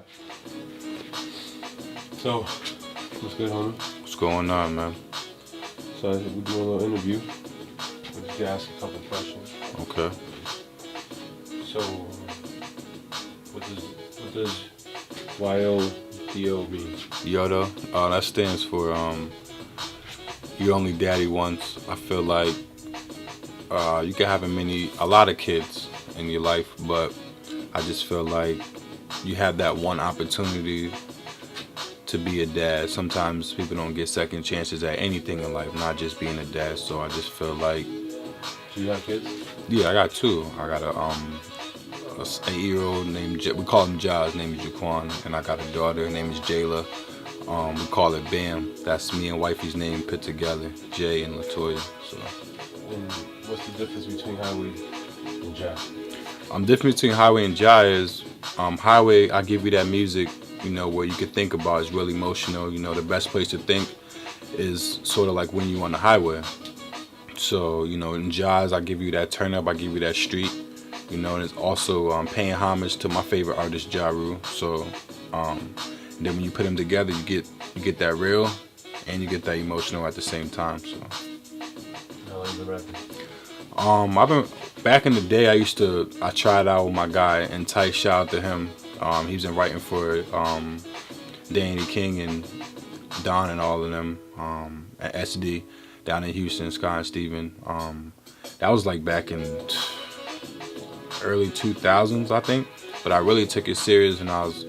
Alright. So, what's good, homie? What's going on, man? So, we're doing a little interview. We're just gonna ask a couple questions. Okay. So, what does YODO mean? Yoda, that stands for you only daddy once. I feel like you can have a lot of kids in your life, but I just feel like you have that one opportunity to be a dad. Sometimes people don't get second chances at anything in life, not just being a dad. So I just feel like, Do you have kids? yeah, I got two. I got a 8-year-old named we call him Ja. His name is Jaquan, and I got a daughter. Her name is Jayla. We call it Bam. That's me and wifey's name put together, Jay and Latoya. So, And what's the difference between Highway and Jack? difference between Highway and Ja is Highway. I give you that music, where you can think about. It's really emotional. The best place to think is sort of like when you're on the highway. So, in jazz, I give you that turn up. I give you that street. And it's also paying homage to my favorite artist, Ja Rule. So, then when you put them together, you get that real, and you get that emotional at the same time. So, How long you been rapping? I've been back in the day. I tried out with my guy and Tight. Shout out to him. He's been writing for Danny King and Don and all of them at SD down in Houston, Scott and Steven. That was like back in early 2000s, I think. But I really took it serious, and I was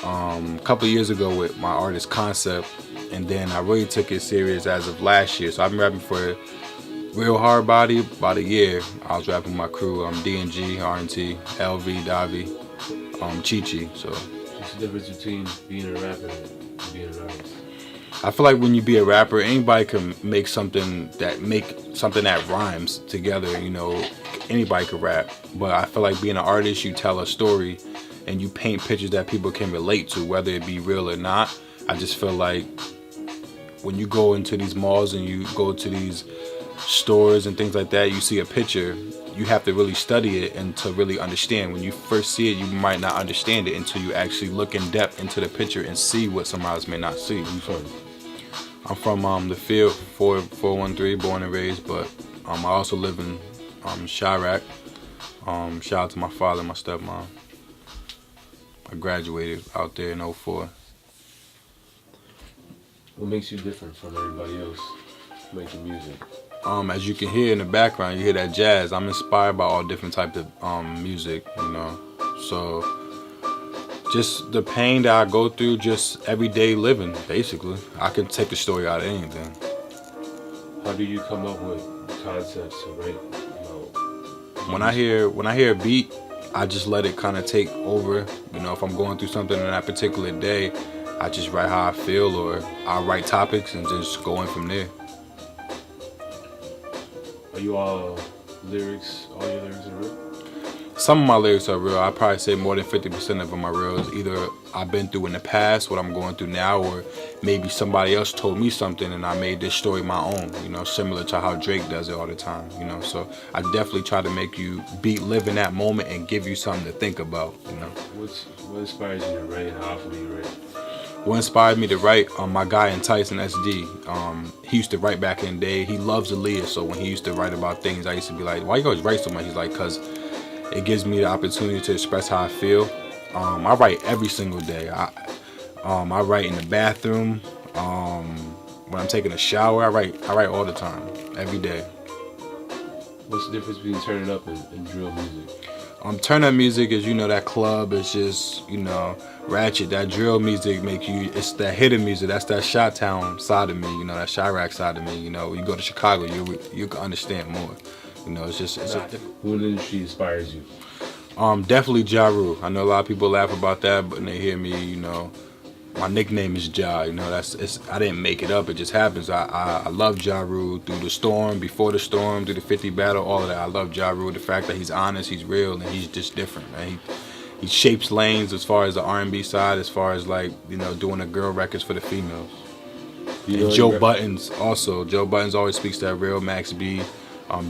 a couple of years ago with my artist Concept, and then I really took it serious as of last year. So I've been rapping for Real Hard Body about a year. I was rapping with my crew, DNG, RNT, LV, Davi, Chi-Chi. So What's the difference between being a rapper and being an artist? I feel like when you be a rapper, anybody can make something that rhymes together. Anybody could rap. But I feel like being an artist, you tell a story and you paint pictures that people can relate to, whether it be real or not. I just feel like when you go into these malls and you go to these stores and things like that, you see a picture, you have to really study it and to really understand. When you first see it, you might not understand it until you actually look in depth into the picture and see what somebody else may not see. Where you from? I'm from the field, 413, born and raised, but I also live in Chirac. Shout out to my father and my stepmom. I graduated out there in '04. What makes you different from everybody else making music? As you can hear in the background, you hear that jazz. I'm inspired by all different types of music, So just the pain that I go through, just everyday living, basically. I can take a story out of anything. How do you come up with concepts to write? When I hear a beat, I just let it kind of take over. If I'm going through something in that particular day, I just write how I feel, or I write topics and just go in from there. Are you all your lyrics are real? Some of my lyrics are real. I'd probably say more than 50% of them are real. It's either I've been through in the past, what I'm going through now, or maybe somebody else told me something and I made this story my own, similar to how Drake does it all the time, So I definitely try to make you live in that moment and give you something to think about, What inspires you to write, and how often do you write? What inspired me to write, my guy in Tyson SD, he used to write back in the day. He loves Aaliyah, so when he used to write about things, I used to be like, why you always write so much? He's like, because it gives me the opportunity to express how I feel. I write every single day. I write in the bathroom. When I'm taking a shower, I write all the time, every day. What's the difference between turning up and drill music? Turn up music is, that club is just, ratchet. That drill music it's that hidden music. That's that Chi-Town side of me, that Chirac side of me. When you go to Chicago, you can understand more. It's just Who in the industry inspires you? Definitely Ja Rule. I know a lot of people laugh about that, but when they hear me, my nickname is Ja. I didn't make it up. It just happens. I love Ja Rule through the storm, before the storm, through the 50 battle, all of that. I love Ja Rule. The fact that he's honest, he's real, and he's just different, man. He shapes lanes as far as the R&B side, as far as doing the girl records for the females. And Joe Buttons also. Joe Buttons always speaks that real. Max B,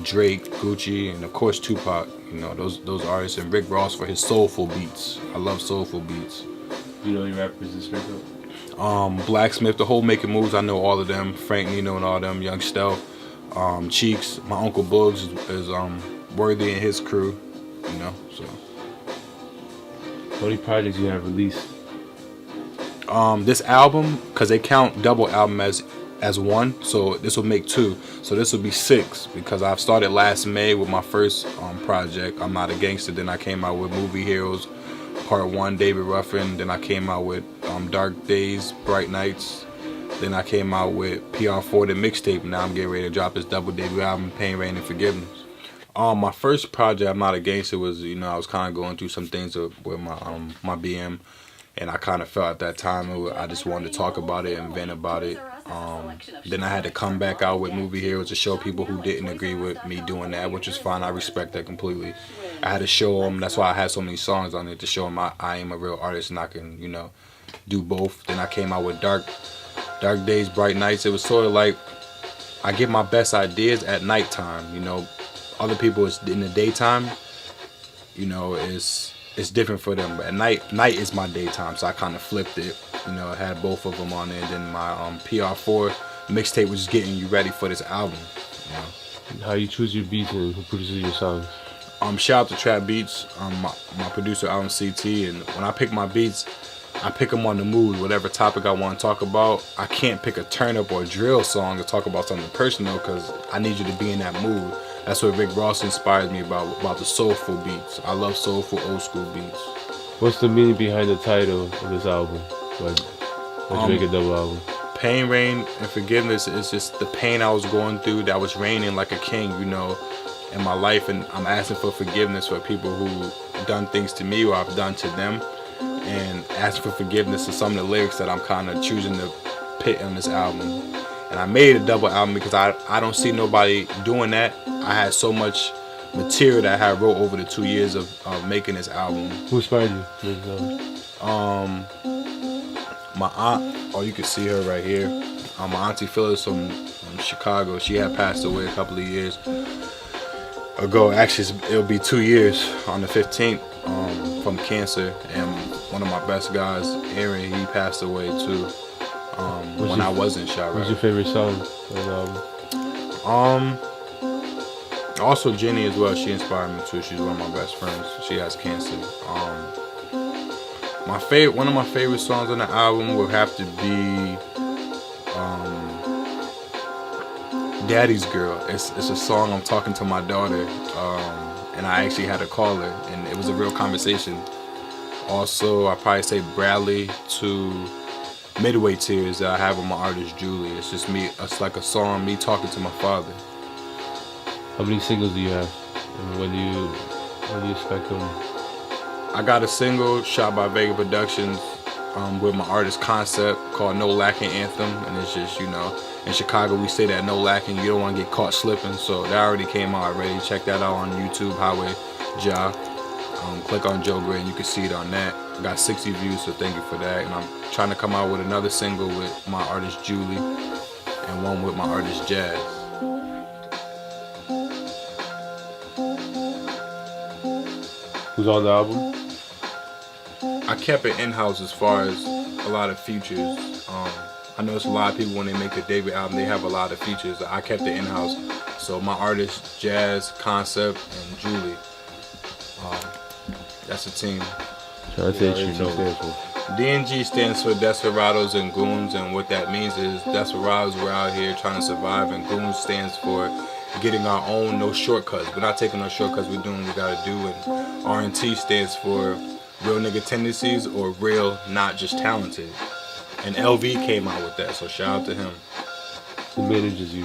Drake, Gucci, and of course Tupac. Those artists, and Rick Ross for his soulful beats. I love soulful beats. you know any rappers to speak of? Blacksmith, the whole Making Moves, I know all of them. Frank Nino and all them, Young Stealth, Cheeks. My Uncle Bugs is Worthy and his crew, you know, so. How many projects you have released? This album, because they count double album as one, so this will make two. So this will be 6, because I've started last May with my first project, I'm Not a Gangster. Then I came out with Movie Heroes Part 1, David Ruffin. Then I came out with Dark Days, Bright Nights. Then I came out with PR4, the mixtape. Now I'm getting ready to drop this double debut album, Pain, Rain, and Forgiveness. My first project, I'm Not a Gangster, was, you know, I was kind of going through some things with my BM, and I kind of felt at that time I just wanted to talk about it and vent about it. Then I had to come back out with Movie Heroes to show people who didn't agree with me doing that, which is fine. I respect that completely. I had to show them. That's why I had so many songs on it, to show them I am a real artist and I can, you know, do both. Then I came out with Dark Days, Bright Nights. It was sort of like I get my best ideas at nighttime. You know, other people is in the daytime. You know, it's different for them. But at night is my daytime, so I kind of flipped it. You know, I had both of them on there. And then my PR4 mixtape was just getting you ready for this album. You know? How you choose your beats and who produces your songs? Shout out to Trap Beats, my producer Alan CT, and when I pick my beats, I pick them on the mood, whatever topic I want to talk about. I can't pick a turn up or a drill song to talk about something personal, because I need you to be in that mood. That's what Rick Ross inspires me about the soulful beats. I love soulful old school beats. What's the meaning behind the title of this album? Why'd you make a double album? Pain, Rain, and Forgiveness is just the pain I was going through that was reigning like a king, you know, in my life, and I'm asking for forgiveness for people who done things to me or I've done to them, and asking for forgiveness for some of the lyrics that I'm kind of choosing to put on this album. And I made a double album because I don't see nobody doing that. I had so much material that I had wrote over the 2 years of making this album. Who inspired you to make this album? My aunt, you can see her right here. My auntie Phyllis from Chicago. She had passed away a couple of years ago. Actually, it'll be 2 years on the 15th from cancer. And one of my best guys, Aaron, he passed away too when I wasn't shot. What's your favorite song on the album? Also Jenny as well. She inspired me too. She's one of my best friends. She has cancer. One of my favorite songs on the album would have to be Daddy's Girl. It's a song I'm talking to my daughter, and I actually had to call her, and it was a real conversation. Also, I'd probably say Bradley to Midway Tears that I have with my artist Julie. It's just me. It's like a song, me talking to my father. How many singles do you have? And when do you expect them? I got a single shot by Vega Productions with my artist Concept called No Lacking Anthem, and it's just, you know, in Chicago we say that no lacking, you don't want to get caught slipping, so that already came out already. Check that out on YouTube, Highway Ja. Click on Joe Gray and you can see it on that. I got 60 views, so thank you for that. And I'm trying to come out with another single with my artist Julie and one with my artist Jazz. Who's on the album? I kept it in-house as far as a lot of features. I notice a lot of people when they make a debut album, they have a lot of features. I kept it in-house. So my artists, Jazz, Concept, and Julie. That's a team. So that's DNG stands for? DNG stands for Desperados and Goons, and what that means is Desperados, we're out here trying to survive, and Goons stands for getting our own, no shortcuts. We're not taking no shortcuts, we're doing what we gotta do. And R&T stands for Real Nigga Tendencies, or Real Not Just Talented. And LV came out with that, so shout out to him. Who manages you?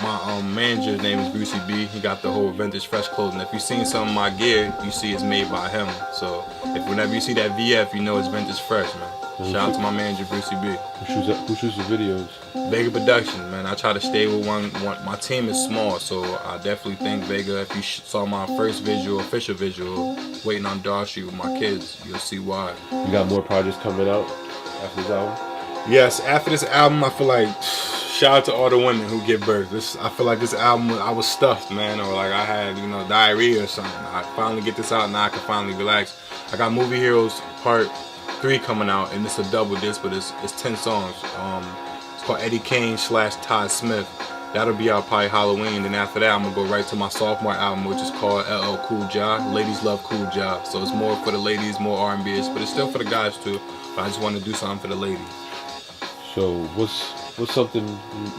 My manager's name is Brucey B. He got the whole Vintage Fresh clothing. If you've seen some of my gear, you see it's made by him. So whenever you see that VF, you know it's Vintage Fresh, man. Shout out to my manager, Brucey B. Who shoots your videos? Vega Production, man. I try to stay with one. My team is small, so I definitely think Vega. If you saw my first visual, official visual, Waiting on Dog Street with my kids, you'll see why. You got more projects coming out after this album? Yes, after this album, I feel like shout out to all the women who give birth. I feel like this album, I was stuffed, man, or like I had, diarrhea or something. I finally get this out, now I can finally relax. I got Movie Heroes Part 3 coming out, and it's a double disc, but it's 10 songs. It's called Eddie Kane / Todd Smith. That'll be out probably Halloween. Then after that, I'm gonna go right to my sophomore album, which is called LL Cool Ja. Ladies love Cool Ja, so it's more for the ladies, more R&B-ish, but it's still for the guys too. But I just want to do something for the ladies. So what's something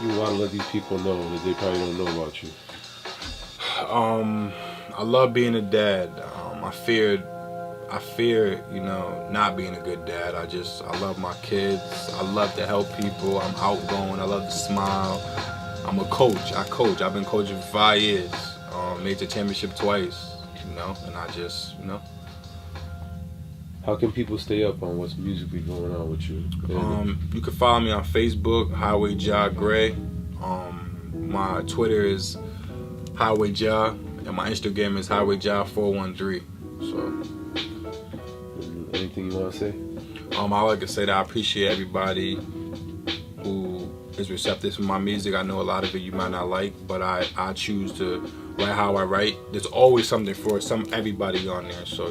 you want to let these people know that they probably don't know about you? I love being a dad. I fear, not being a good dad. I love my kids. I love to help people. I'm outgoing. I love to smile. I'm a coach. I coach. I've been coaching for 5 years. Made the championship twice, and I just. How can people stay up on what's musically going on with you? You can follow me on Facebook, Highway Ja Gray. My Twitter is Highway Ja, and my Instagram is Highway Ja 413. So, anything you want to say? I like to say that I appreciate everybody who is receptive to my music. I know a lot of it you might not like, but I choose to write how I write. There's always something for everybody on there. So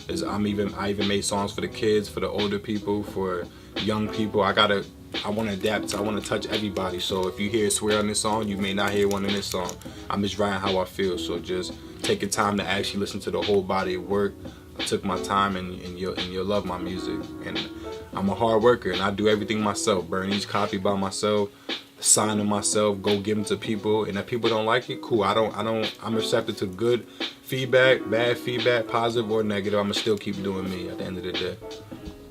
I even made songs for the kids, for the older people, for young people. I want to adapt. I want to touch everybody. So if you hear Swear on this song, you may not hear one in this song. I'm just writing how I feel. So just take your time to actually listen to the whole body of work. I took my time, and you'll love my music. And I'm a hard worker, and I do everything myself. Burn each copy by myself, sign them myself, go give them to people. And if people don't like it, cool. I'm receptive to good feedback, bad feedback, positive or negative. I'ma still keep doing me at the end of the day.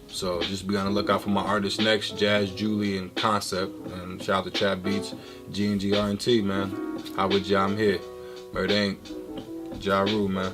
So just be on the lookout for my artists next, Jazz, Julie, and Concept. And shout out to Trap Beats, G&G R&T, man. How would y'all? I'm here. Murder Inc. Ja Rule, man.